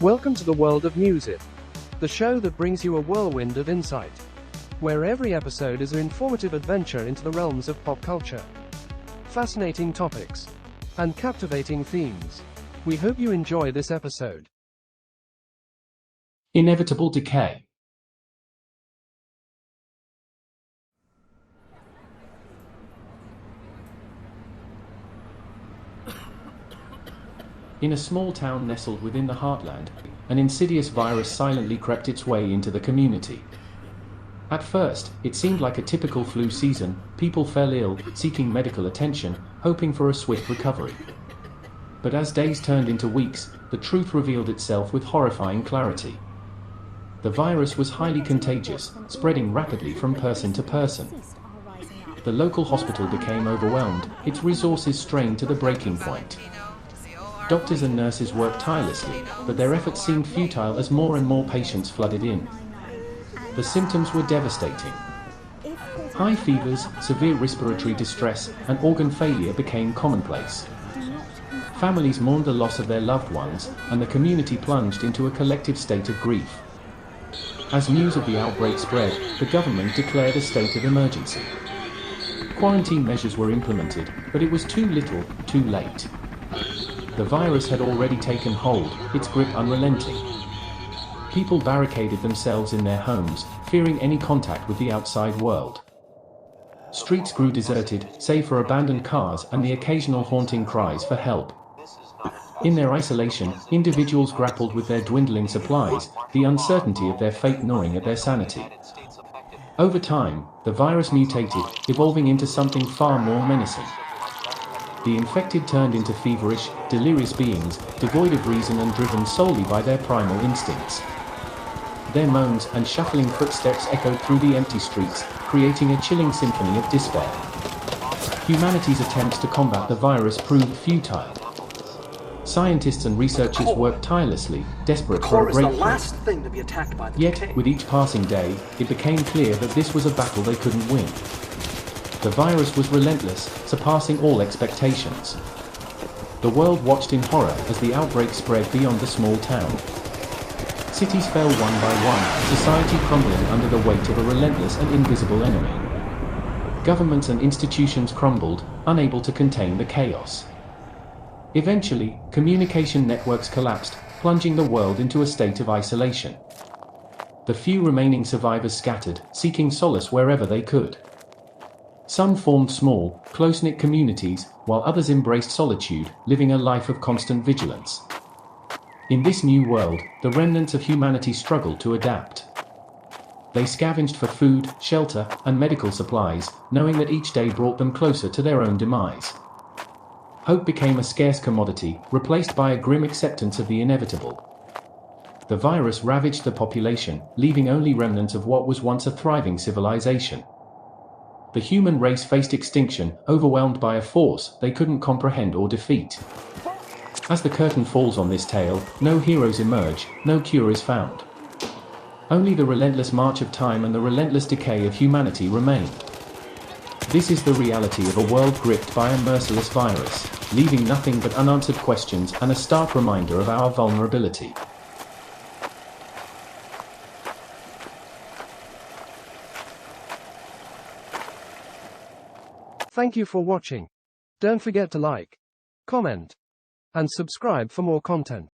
Welcome to the world of music, the show that brings you a whirlwind of insight, where every episode is an informative adventure into the realms of pop culture. Fascinating topics and captivating themes. We hope you enjoy this episode. Inevitable decay. In a small town nestled within the heartland, an insidious virus silently crept its way into the community. At first, it seemed like a typical flu season. People fell ill, seeking medical attention, hoping for a swift recovery. But as days turned into weeks, the truth revealed itself with horrifying clarity. The virus was highly contagious, spreading rapidly from person to person. The local hospital became overwhelmed, its resources strained to the breaking point. Doctors and nurses worked tirelessly, but their efforts seemed futile as more and more patients flooded in. The symptoms were devastating. High fevers, severe respiratory distress, and organ failure became commonplace. Families mourned the loss of their loved ones, and the community plunged into a collective state of grief. As news of the outbreak spread, the government declared a state of emergency. Quarantine measures were implemented, but it was too little, too late. The virus had already taken hold, its grip unrelenting. People barricaded themselves in their homes, fearing any contact with the outside world. Streets grew deserted, save for abandoned cars and the occasional haunting cries for help. In their isolation, individuals grappled with their dwindling supplies, the uncertainty of their fate gnawing at their sanity. Over time, the virus mutated, evolving into something far more menacing. The infected turned into feverish, delirious beings, devoid of reason and driven solely by their primal instincts. Their moans and shuffling footsteps echoed through the empty streets, creating a chilling symphony of despair. Humanity's attempts to combat the virus proved futile. Scientists and researchers worked tirelessly, desperate for a breakthrough. Yet, with each passing day, it became clear that this was a battle they couldn't win. The virus was relentless, surpassing all expectations. The world watched in horror as the outbreak spread beyond the small town. Cities fell one by one, society crumbling under the weight of a relentless and invisible enemy. Governments and institutions crumbled, unable to contain the chaos. Eventually, communication networks collapsed, plunging the world into a state of isolation. The few remaining survivors scattered, seeking solace wherever they could. Some formed small, close-knit communities, while others embraced solitude, living a life of constant vigilance. In this new world, the remnants of humanity struggled to adapt. They scavenged for food, shelter, and medical supplies, knowing that each day brought them closer to their own demise. Hope became a scarce commodity, replaced by a grim acceptance of the inevitable. The virus ravaged the population, leaving only remnants of what was once a thriving civilization. The human race faced extinction, overwhelmed by a force they couldn't comprehend or defeat. As the curtain falls on this tale, no heroes emerge, no cure is found. Only the relentless march of time and the relentless decay of humanity remain. This is the reality of a world gripped by a merciless virus, leaving nothing but unanswered questions and a stark reminder of our vulnerability. Thank you for watching. Don't forget to like, comment, and subscribe for more content.